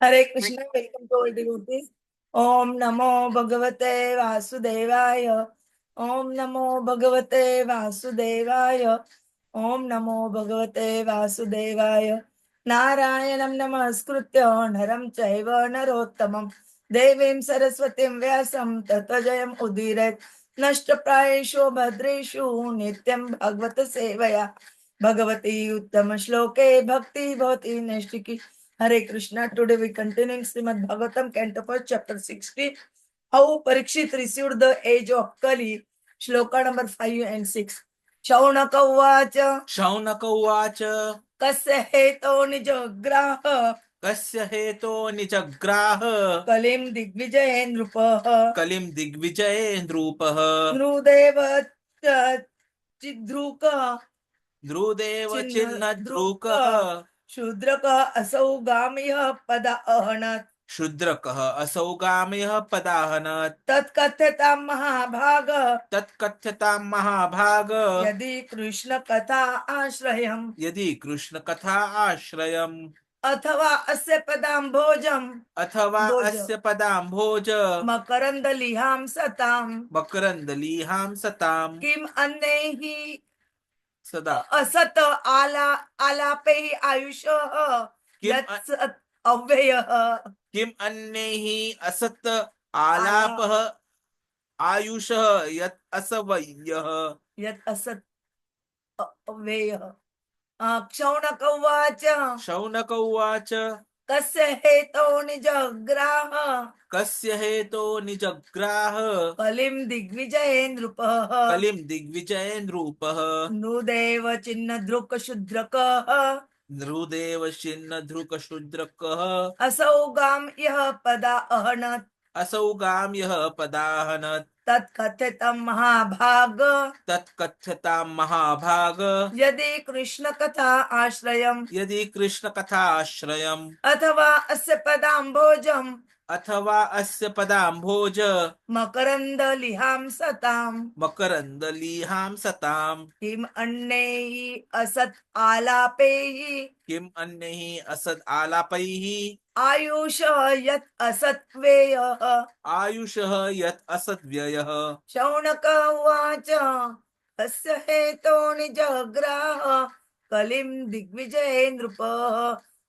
Hare Krishna, welcome to all devotees. ओम नमो भगवते वासुदेवाय। ओम नमो भगवते वासुदेवाय। ओम नमो भगवते वासुदेवाय। नारायणं नमस्कृत्य नरं चैव नरोत्तमं देवीं सरस्वतीं व्यासं ततो जयम् उदीरयेत्। नष्टप्रायेषु भद्रेषु नित्यं भगवत सेवया भगवती उत्तम श्लोके भक्ति भवति नैष्टिकी। Hare Krishna. Today we continuing Srimad Bhagavatam, Canto 1, Chapter 60. How Parikshit received the age of Kali. Shloka number 5 and 6. Shaunaka uvacha. Shaunak उवाच Kasya heto nijagraha. कस्य हेतो निजग्राह Kalim digvijaye nrupaha. कलिं दिग्विजये नृपः Nrudeva chidruka. नृदेव Chinna चिन्नद्रुकः druka. Shudraka asau gamiya pada ahanat. शूद्रकः असौगाम्यः पदाहनत् तत्कथ्यतां महाभाग तत्कथ्यतां महाभाग यदि कृष्ण कथा आश्रयम् यदि कृष्ण कथा आश्रयम् अथवा अस्य पदाम्भोजम् अथवा भोज अस्य पदाम्भोज मकरन्दलिहां सताम् मकरन्दलीहां सताम् किम् अन्यैः सदा असत आलापैः आयुषः किम् यत् सत् अव्ययः किम् अन्यैः असत् आलापः आयुषः यत् असवयः यत् असत् अव्ययः। क्षौणक उवाच शौनक उवाच कस्य हेतो निजग्राह कस्य हेतो निजग्राह कलिं दिग्विजये नृपः कलिं दिग्विजये नृपः नृदेव चिन्ह दृक् शूद्रकः नृदेव छिन्न धृक शूद्रकः असौ गां यः पदा अहनत् असौगाम्यः पदाहनत् तत्कथितं महाभाग तत्कथ्यतां महाभाग यदि कृष्ण कथा आश्रयम् यदि कृष्ण कथाश्रयम् अथवा अस्य पदाम्भोजम् अथवा अस्य पदाम्भोज मकरन्दलिहां सताम् मकरन्दलीहां सताम् किम् अन्यैः असत् आलापैः किम् अन्यैः असद् आलापैः आयुष यत् असत् व्ययः। आयुषः यत् असद्व्ययः शौनक उवाच कस्य हेतो निजग्राह कलिं दिग्विजये नृपः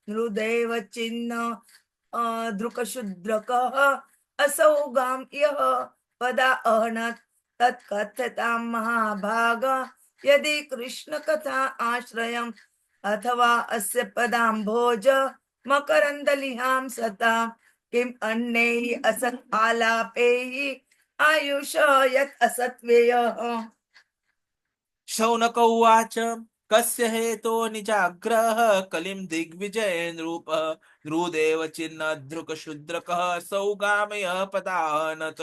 नृदेव चिन्ह दृकशूद्रकः असौ गां यः पदा अहनत् तत्कथ्यतां महाभाग यदि कृष्ण कथा आश्रयम् अथवा अस्य पदाम्भोज मकरन्दलिहां सताम् किम् अन्यैः असत् आलापैः आयुष यत् असत्व्ययः। शौनक उवाच कस्य हेतो निजाग्रह कलिं दिग्विजये नृपः नृदेव चिन्नधृकशूद्रकः सौगामयः पदानत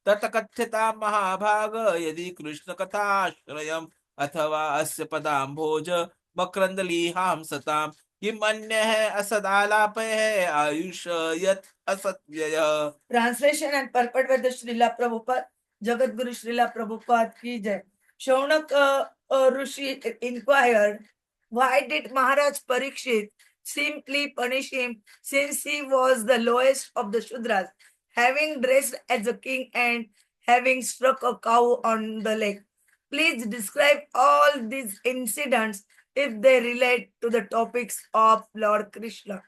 तत्कथ्यतां महाभाग यदि कृष्णकथाश्रयम् अथवा अस्य पदाम्भोज मकरन्दलीहां सताम् किम् अन्यः असदालापः आयुष यत् असत्व्ययः। Translation and purport by the Srila Prabhupada, Jagat Guru Srila Prabhupada ki jai. Shaunak Rishi inquired, why did Maharaj Parikshit simply punish him since he was the lowest of the Shudras, having dressed as a king and having struck a cow on the leg? Please describe all these incidents if they relate to the topics of Lord Krishna.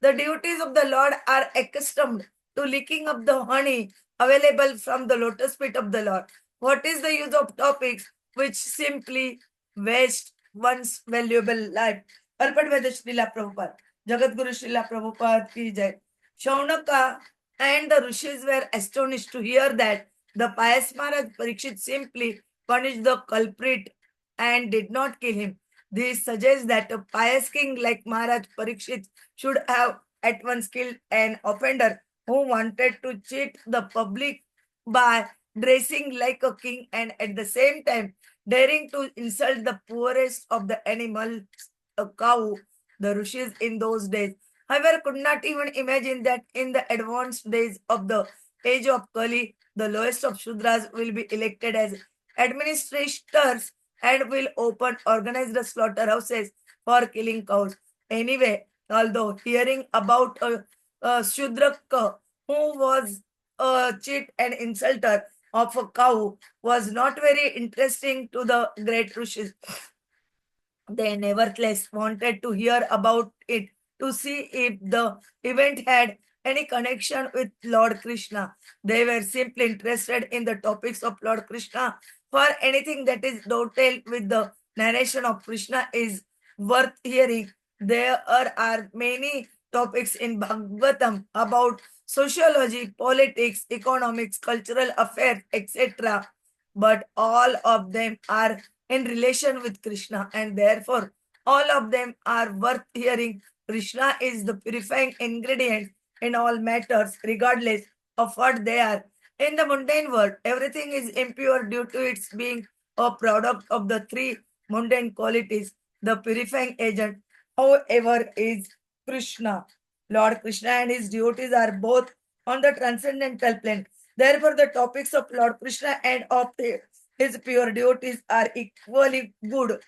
The duties of the Lord are accustomed to licking up the honey available from the lotus feet of the Lord. What is the use of topics which simply waste one's valuable life? Purport by the Srila Prabhupada. Jagat Guru Srila Prabhupada ki jai. Shaunaka and the rishis were astonished to hear that the pious Maharaj Parikshit simply punished the culprit and did not kill him. This suggests that a pious king like Maharaj Parikshit should have at once killed an offender who wanted to cheat the public by dressing like a king and at the same time daring to insult the poorest of the animals, a cow. The rishis in those days, however, could not even imagine that in the advanced days of the age of Kali, the lowest of Shudras will be elected as administrators and will open organized slaughterhouses for killing cows. Anyway, although hearing about a Shudraka, who was a cheat and insulter of a cow, was not very interesting to the great rishis. They nevertheless wanted to hear about it to see if the event had any connection with Lord Krishna. They were simply interested in the topics of Lord Krishna. For anything that is dovetailed with the narration of Krishna is worth hearing. There are many topics in Bhagavatam about sociology, politics, economics, cultural affairs, etc. But all of them are in relation with Krishna, and therefore all of them are worth hearing. Krishna is the purifying ingredient in all matters, regardless of what they are. In the mundane world, everything is impure due to its being a product of the three mundane qualities. The purifying agent, however, is Krishna. Lord Krishna and his devotees are both on the transcendental plane. Therefore, the topics of Lord Krishna and of his pure devotees are equally good.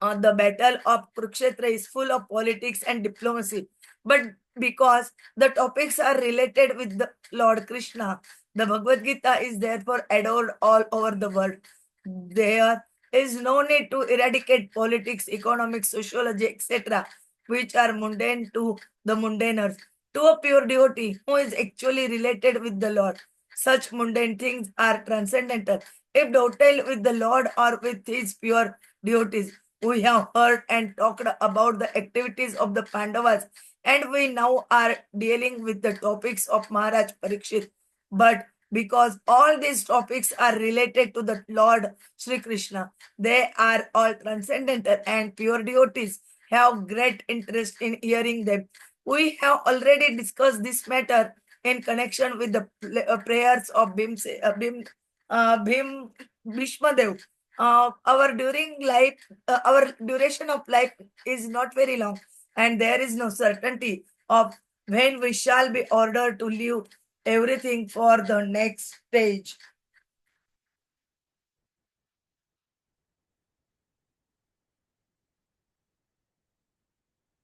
The battle of Kurukshetra is full of politics and diplomacy, but because the topics are related with the Lord Krishna, the Bhagavad Gita is therefore adored all over the world. There is no need to eradicate politics, economics, sociology, etc., which are mundane to the mundaners. To a pure devotee who is actually related with the Lord, such mundane things are transcendental. If dovetail with the Lord or with his pure devotees, we have heard and talked about the activities of the Pandavas, and we now are dealing with the topics of Maharaj Parikshit. But because all these topics are related to the Lord Sri Krishna, they are all transcendental, and pure devotees have great interest in hearing them. We have already discussed this matter in connection with the prayers of Bhim Bhishmadev. Our duration of life is not very long, and there is no certainty of when we shall be ordered to leave everything for the next stage.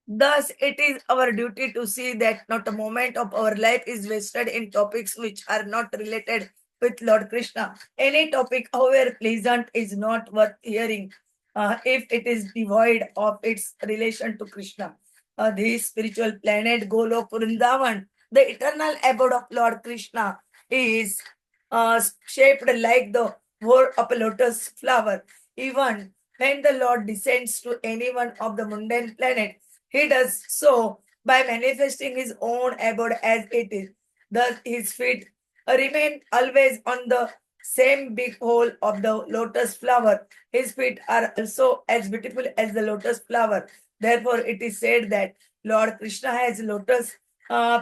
Thus, it is our duty to see that not a moment of our life is wasted in topics which are not related with Lord Krishna. Any topic, however pleasant, is not worth hearing if it is devoid of its relation to Krishna. The spiritual planet Golok Vrindavan, the eternal abode of Lord Krishna, is shaped like the word of a lotus flower. Even when the Lord descends to any one of the mundane planets, he does so by manifesting his own abode as it is. Thus, his feet remain always on the same big hole of the lotus flower. His feet are also as beautiful as the lotus flower. Therefore, it is said that Lord Krishna has lotus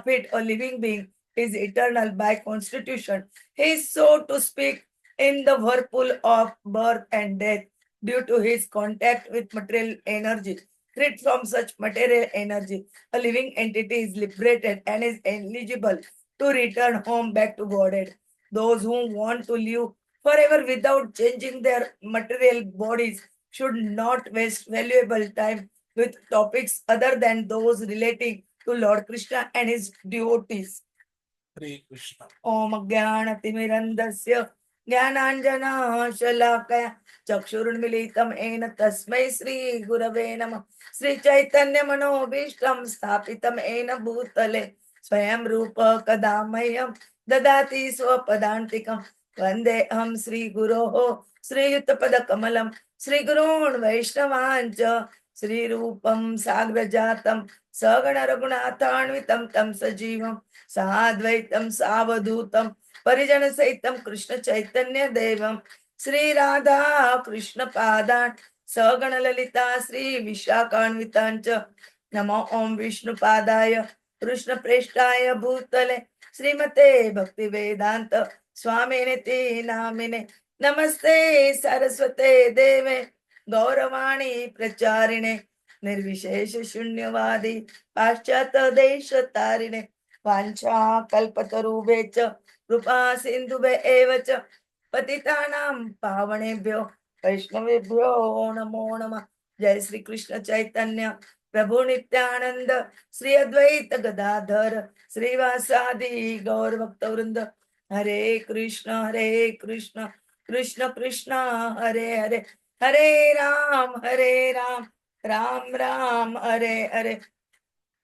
feet, a living being, is eternal by constitution. He is, so to speak, in the whirlpool of birth and death due to his contact with material energy. Freed from such material energy, a living entity is liberated and is eligible to return home back to Godhead. Those who want to live forever without changing their material bodies should not waste valuable time with topics other than those relating to Lord Krishna and his devotees. Hare Krishna. ओम ज्ञानतिमिरन्धस्य ज्ञानाञ्जनशलाकया चक्षुरुन्मिलितं येन तस्मै श्रीगुरवे नमः श्रीचैतन्यमनोभीष्टं स्थापितं येन भूतले स्वयं रूप कदा मह्यं ददाति स्वपदान्तिकं वन्देऽहं श्रीगुरोः श्रीयुतपदकमलं श्रीगुरून् वैष्णवाञ्च श्रीरूपं साग्रजातं सगण रघुनाथान्वितं तं सजीवं साद्वैतं सावधूतं परिजन सहितं कृष्ण चैतन्य देवं श्री राधा कृष्ण पादान् सगण ललिता श्री विशाखान्वितांच नमो ओम विष्णुपादाय कृष्ण प्रेष्ठाय भूतले श्रीमते भक्ति वेदांत स्वामिने ते नामिने नमस्ते सरस्वते देवे गौरवाणी प्रचारिणे निर्विशेष शून्यवादी पाश्चात देश तारिणे वाञ्छा कल्पतरुभ्यश्च कृपा सिन्धुभ्य एव च पतितानां पावनेभ्यो वैष्णवेभ्यो नमो नमः। जय श्री कृष्ण चैतन्य प्रभु नित्यानंद श्री अद्वैत गदाधर श्रीवासादि गौर भक्त वृंद हरे Krishna Krishna Krishna Hare Hare Hare Ram Ram Hare Hare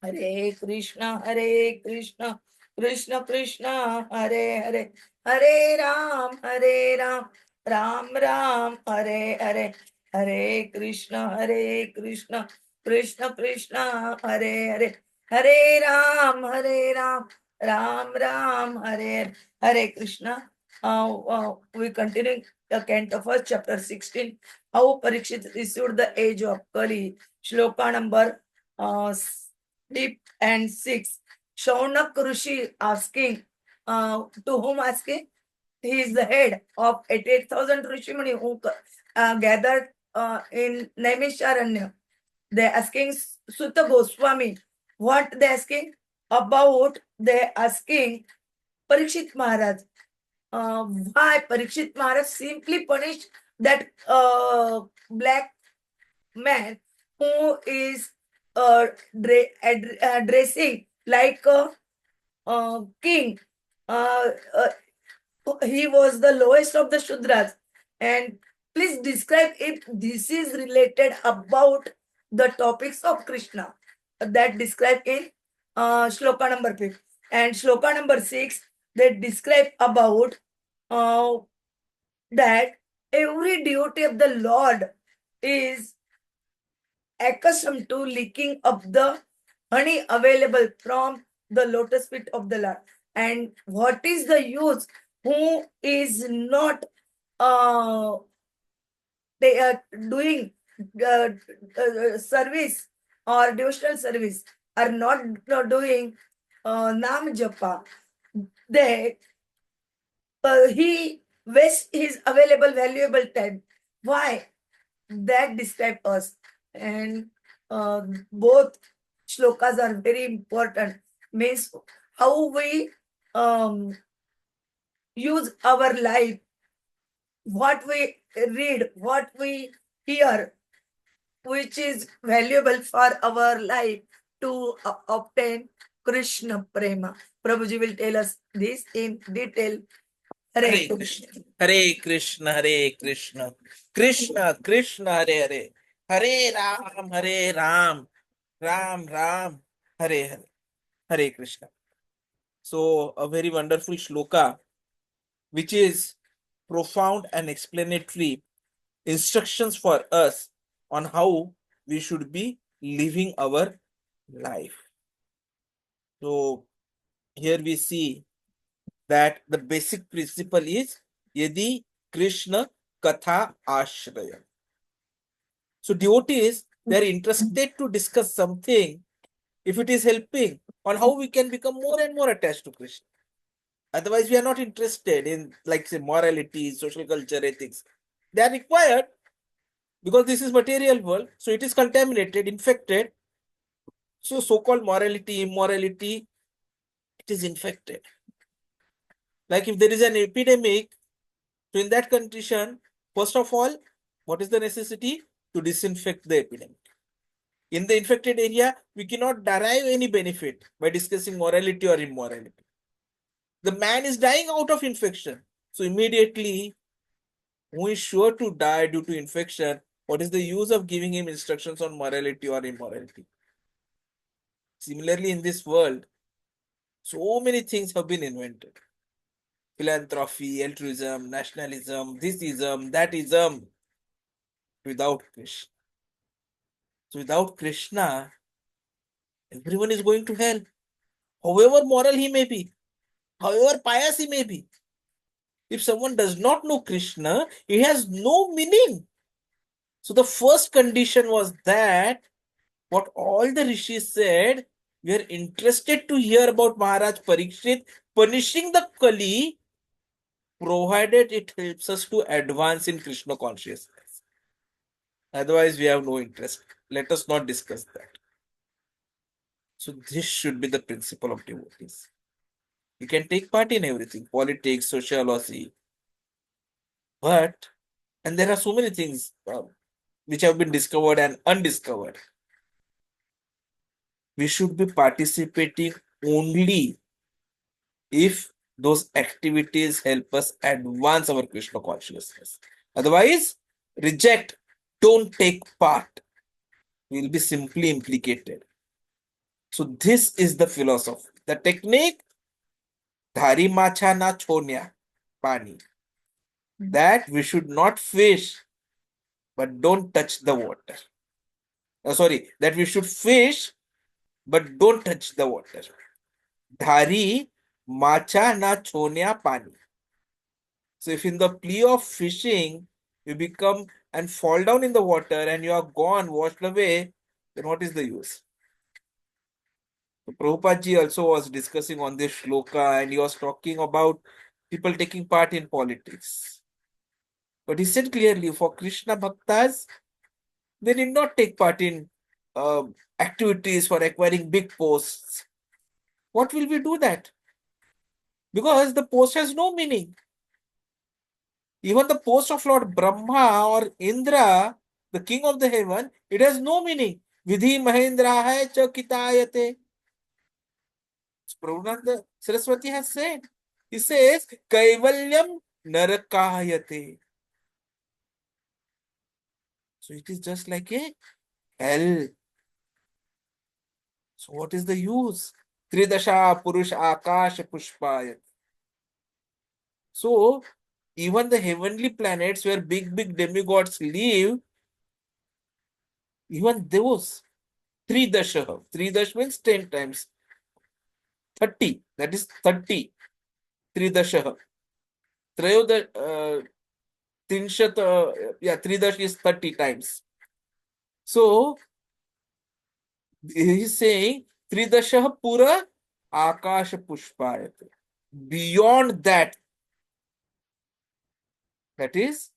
Hare Krishna Krishna Krishna Hare Hare Hare Ram Ram Hare Hare Hare Krishna Krishna Krishna Hare Hare Hare Ram Ram Hare Hare Krishna. We continue the canto first, chapter 16, how Parikshit received the age of Kali. Shloka number 6. Shaunak Rishi asking, to whom asking? He is the head of 88,000 Rishimuni who gathered in Naimisharanya. They asking Sutta Goswami. What they asking? About they asking Parikshit Maharaj. Why Parikshit Maharaj simply punished that black man who is dressing like a king. Uh, uh, he was the lowest of the Shudras. And please describe if this is related about the topics of Krishna that described in shloka number 5. And shloka number 6, they describe about uh, that every devotee of the Lord is accustomed to licking up the honey available from the lotus feet of the Lord. And what is the use who is not uh, they are doing service or devotional service, are not doing Nam Japa? They he wastes his available valuable time. Why? That describe us. And both shlokas are very important. Means how we use our life, what we read, what we hear, which is valuable for our life to obtain Krishna Prema. Prabhuji will tell us this in detail. Hare Hare Krishna. Krishna, Hare Krishna, Hare Krishna, Krishna Krishna, Hare Hare, Hare Ram, Ram Ram, Hare Hare, Hare Krishna. So, a very wonderful shloka, which is profound and explanatory instructions for us on how we should be living our life. So, here we see that the basic principle is Yadi Krishna Katha Ashraya. So devotees, they are interested to discuss something if it is helping on how we can become more and more attached to Krishna. Otherwise, we are not interested in, like, say, morality, social culture, ethics. They are required because this is material world, so it is contaminated, infected. So so-called morality, immorality, it is infected. Like if there is an epidemic, so in that condition, first of all, what is the necessity? To disinfect the epidemic. In the infected area, we cannot derive any benefit by discussing morality or immorality. The man is dying out of infection. So immediately, who is sure to die due to infection, what is the use of giving him instructions on morality or immorality? Similarly, in this world, so many things have been invented. Philanthropy, altruism, nationalism, thisism, thatism, without Krishna. So without Krishna, everyone is going to hell. However moral he may be, however pious he may be. If someone does not know Krishna, he has no meaning. So the first condition was that what all the rishis said, we are interested to hear about Maharaj Parikshit punishing the Kali, provided it helps us to advance in Krishna consciousness. Otherwise, we have no interest. Let us not discuss that. So this should be the principle of devotees. You can take part in everything, politics, sociology, but, and there are so many things which have been discovered and undiscovered. we should be participating only if those activities help us advance our Krishna consciousness. Otherwise, reject, don't take part. We will be simply implicated. So, this is the philosophy. The technique, dhari macha na chonya, pani. That we should not fish, but don't touch the water. Sorry, that we should fish, but don't touch the water. Dhari macha na chonya pani. So if in the plea of fishing you become and fall down in the water and you are gone, washed away, then what is the use? So Prabhupada ji also was discussing on this shloka and he was talking about people taking part in politics. But he said clearly for Krishna Bhaktas, they did not take part in activities for acquiring big posts. What will we do that? Because the post has no meaning. Even the post of Lord Brahma or Indra, the king of the heaven, it has no meaning. Vidhi Mahendra hai cha kitayate. Prabhupada Saraswati has said. He says, Kaivalyam narakayate. So it is just like a hell. So what is the use? Tridasha Purush Akash Pushpayat. So even the heavenly planets where big demigods live, even those, Tridasha. Tridash means 10 times. 30. That is 30. Tridasha. Trayodash, Trinshat, Tridash is 30 times. So, he is saying, Tridasha Pura Akash Pushpayat. Beyond that, that is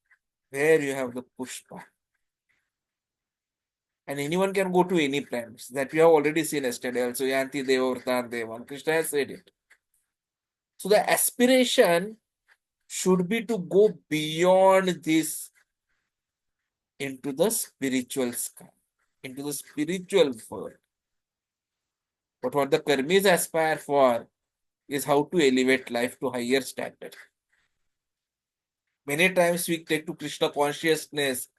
where you have the Pushpa. And anyone can go to any planets. That we have already seen yesterday also. Yanti Deva Vartar Devan. Krishna has said it. So the aspiration should be to go beyond this into the spiritual sky, into the spiritual world. But what the karmis aspire for is how to elevate life to higher standard. Many times we take to Krishna consciousness,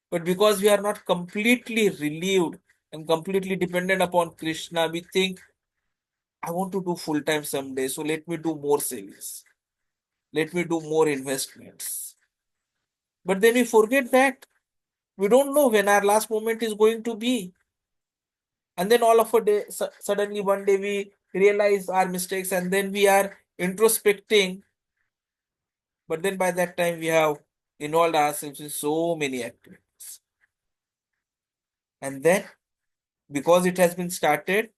but because we are not completely relieved and completely dependent upon Krishna, we think, I want to do full time someday, so let me do more savings. Let me do more investments. But then we forget that we don't know when our last moment is going to be. And then all of a day, suddenly one day we realize our mistakes and then we are introspecting. But then by that time we have involved ourselves in so many activities. And then because it has been started,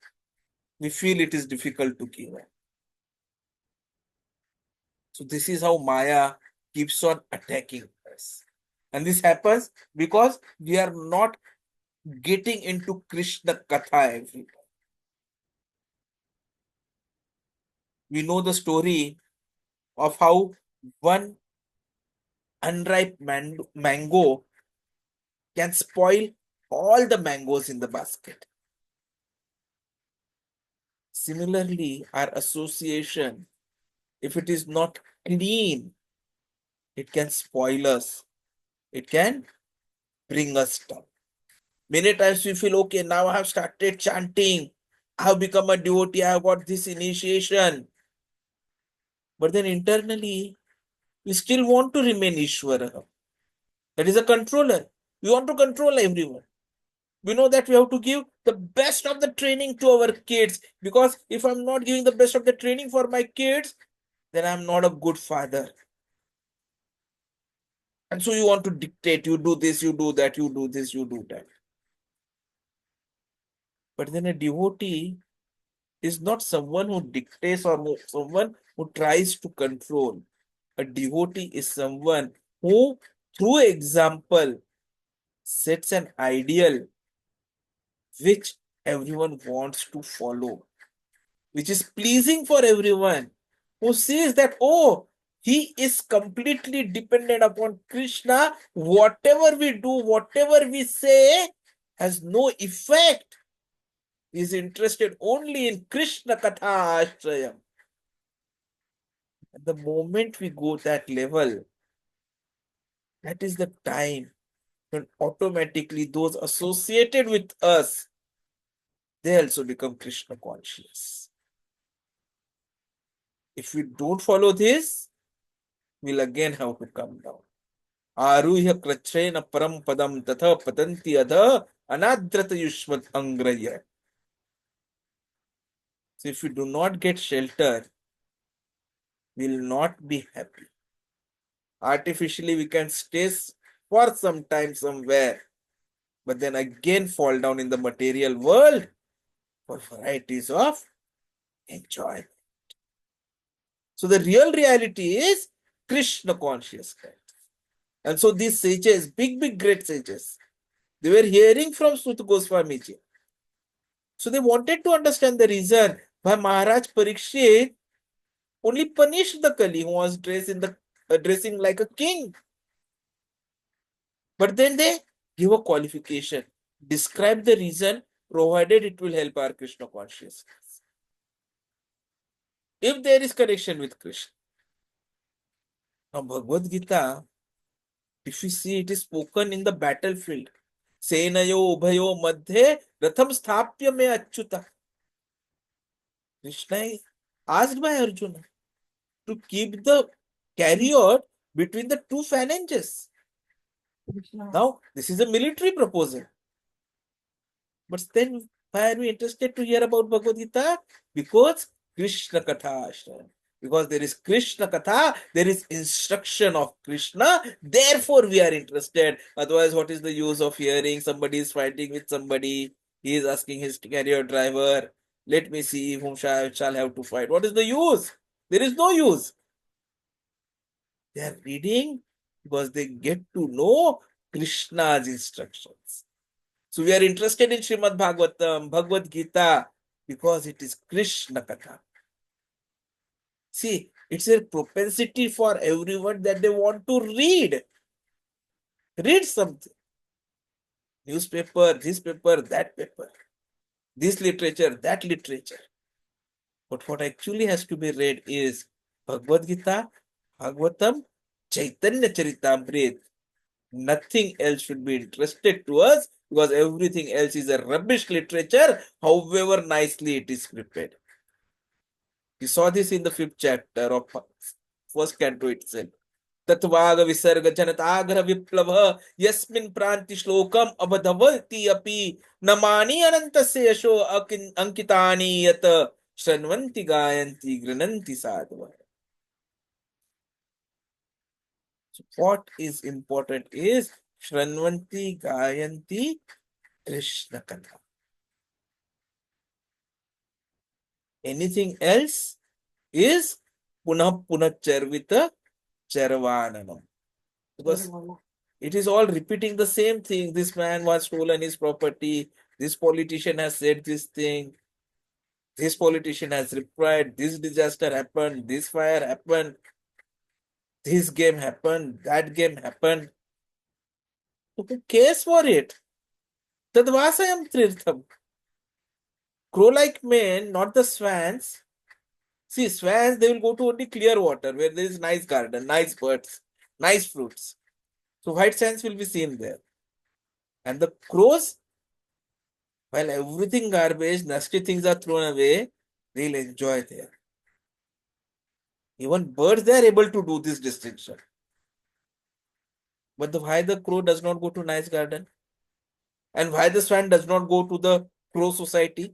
we feel it is difficult to give up. So this is how Maya keeps on attacking us. And this happens because we are not getting into Krishna Katha every time. We know the story of how one unripe mango can spoil all the mangoes in the basket. Similarly, our association, if it is not clean, it can spoil us. It can bring us down. Many times we feel, okay, now I have started chanting. I have become a devotee. I have got this initiation. But then internally, we still want to remain Ishvara. That is a controller. We want to control everyone. We know that we have to give the best of the training to our kids, because if I'm not giving the best of the training for my kids, then I'm not a good father. And so you want to dictate, you do this, you do that, you do this, you do that. But then a devotee is not someone who dictates or someone who tries to control. A devotee is someone who, through example, sets an ideal which everyone wants to follow, which is pleasing for everyone, who sees that, oh, he is completely dependent upon Krishna. Whatever we do, whatever we say has no effect. is interested only in Krishna Katha Ashrayam. The moment we go that level, that is the time when automatically those associated with us, they also become Krishna conscious. If we don't follow this, we'll again have to come down. Aruhya krachrena param padam tatha patanti adha anadrata yushvat angraya. So if we do not get shelter, we'll not be happy. Artificially, we can stay for some time somewhere, but then again fall down in the material world for varieties of enjoyment. So the real reality is Krishna consciousness. And so these sages, big great sages, they were hearing from Sut Goswami ji. So they wanted to understand the reason why Maharaj Parikshit only punished the Kali who was dressing like a king. But then they give a qualification, describe the reason, provided it will help our Krishna consciousness. If there is connection with Krishna. Now, Bhagavad Gita, if you see, it is spoken in the battlefield. Senayo ubhayo madhye ratham sthapya me achyuta. Krishna is asked by Arjuna to keep the chariot between the two phalanges. Now, this is a military proposal. But then, why are we interested to hear about Bhagavad Gita? Because Krishna Katha Ashram. Because there is Krishna Katha, there is instruction of Krishna, therefore we are interested. Otherwise, what is the use of hearing somebody is fighting with somebody? He is asking his carrier driver, let me see whom shall have to fight. What is the use? There is no use. They are reading because they get to know Krishna's instructions. So we are interested in Srimad Bhagavatam, Bhagavad Gita, because it is Krishna Katha. See, it's a propensity for everyone that they want to read. Read something. Newspaper, this paper, that paper. This literature, that literature. But what actually has to be read is Bhagavad Gita, Bhagavatam, Chaitanya Charitamrita. Nothing else should be interested to us because everything else is a rubbish literature, however nicely it is prepared. We saw this in the 5th chapter of first canto itself. तत्वाग विसर्ग जनताग्र विप्लव यस्मिन् प्रांति श्लोकम अबधवति अपि नमानि अनन्तस्य यशो अंकितानि यत शृण्वन्ति गायन्ति गृह्णन्ति साधवः. So what is important is Shranvanti Gayanti Krishna Katha. Anything else is Punah Charvita Charvananam. Because it is all repeating the same thing. This man was stolen his property. This politician has said this thing. This politician has replied. This disaster happened. This fire happened. This game happened. That game happened. So who cares for it? Tadvasayam Tirtham. Crow-like men, not the swans. See, swans, they will go to only clear water where there is nice garden, nice birds, nice fruits. So white sands will be seen there. And the crows, while everything garbage, nasty things are thrown away, they'll enjoy there. Even birds, they are able to do this distinction. But why the crow does not go to nice garden? And why the swan does not go to the crow society?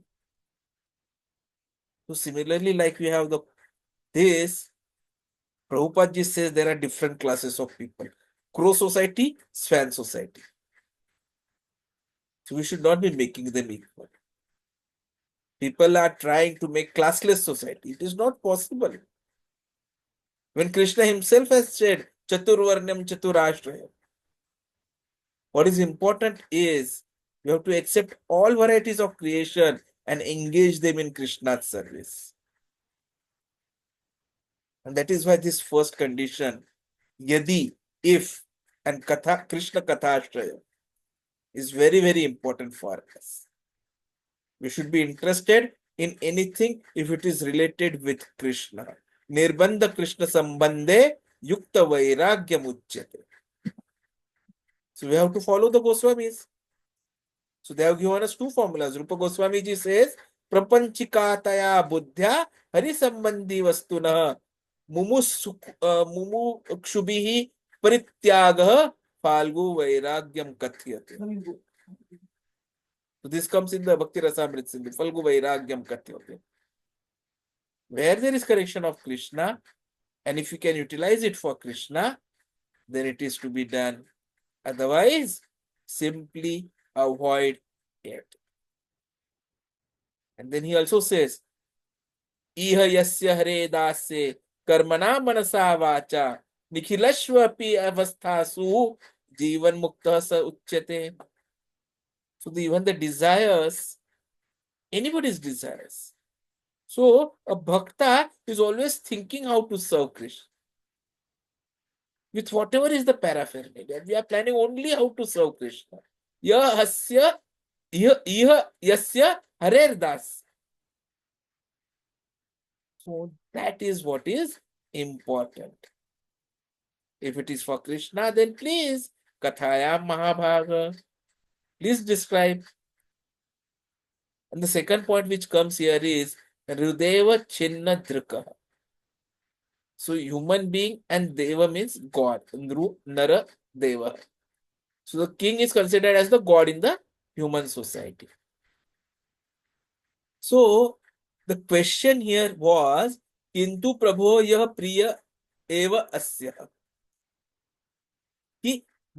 So similarly, like we have this, Prabhupada ji says there are different classes of people. Crow society, swan society. So we should not be making them equal. People are trying to make classless society. It is not possible. When Krishna himself has said, Chaturvarnyam Chaturashrayam. What is important is you have to accept all varieties of creation and engage them in Krishna's service. And that is why this first condition, Yadi, if, and Katha, Krishna Katha Ashraya, is very, very important for us. We should be interested in anything if it is related with Krishna. Nirbandha Krishna sambandhe yukta vairagyam uchyate. So we have to follow the Goswamis. So they have given us two formulas. Rupa Goswami ji says, Prapanchikataya buddhya hari sambandhi vastuna mumukshubihi parityagah falgu vairagyam kathyate. So this comes in the Bhakti Rasamrita Sindhu, falgu vairagyam kathyate. Where there is correction of Krishna, and if you can utilize it for Krishna, then it is to be done. Otherwise, simply avoid it. And then he also says, Iha yasya hare dasye karmana manasa vacha nikhilashvapi avasthasu jivan mukta sa uchyate. So even the desires, anybody's desires. So a bhakta is always thinking how to serve Krishna. With whatever is the paraphernalia, we are planning only how to serve Krishna. Iha yasya harer das. So that is what is important. If it is for Krishna, then please, Kathayam Mahabhaga, please describe. And the second point which comes here is Rudeva Chinna Drika. So human being and Deva means God. Nru, Nara, Deva. So the king is considered as the God in the human society. So the question here was, Kintu Prabho Yah Priya Eva Asya.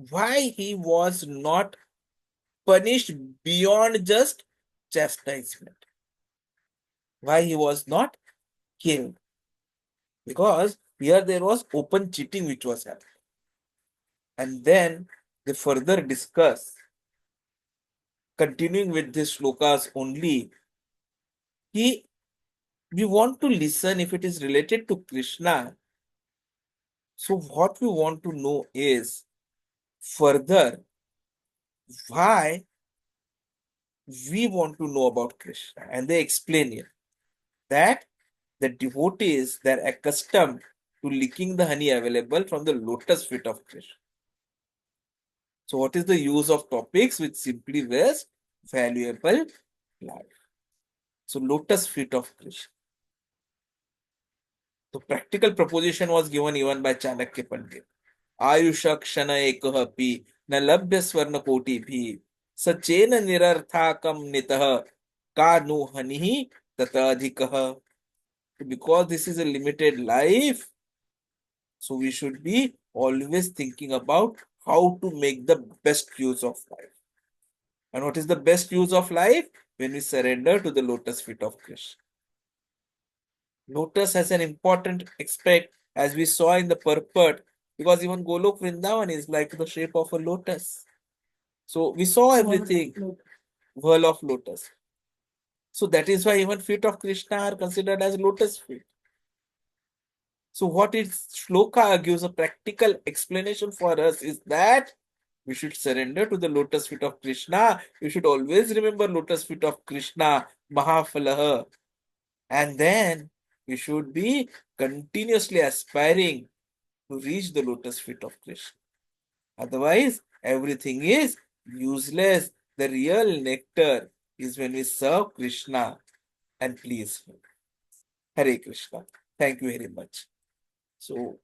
Why he was not punished beyond just chastisement? Why he was not killed? Because here there was open cheating which was happening. And then they further discuss, continuing with these shlokas only, we want to listen if it is related to Krishna. So what we want to know is further why we want to know about Krishna. And they explain here that the devotees, they're accustomed to licking the honey available from the lotus feet of Krishna. So what is the use of topics which simply waste valuable life? So lotus feet of Krishna. The practical proposition was given even by Chanakya Pandit. Ayusha kshana ekahapi na labhya swarna koti bhi sachena nirarthakam nitah ka nu hanihi tatadhikah. Because this is a limited life, so we should be always thinking about how to make the best use of life. And what is the best use of life? When we surrender to the lotus feet of Krishna. Lotus has an important aspect, as we saw in the purport, because even Golok Vrindavan is like the shape of a lotus. So we saw everything, whirl of lotus. So that is why even feet of Krishna are considered as lotus feet. So what its shloka gives a practical explanation for us is that we should surrender to the lotus feet of Krishna. We should always remember lotus feet of Krishna, Mahafalaha. And then we should be continuously aspiring to reach the lotus feet of Krishna. Otherwise, everything is useless. The real nectar is when we serve Krishna and please Him. Hare Krishna. Thank you very much. So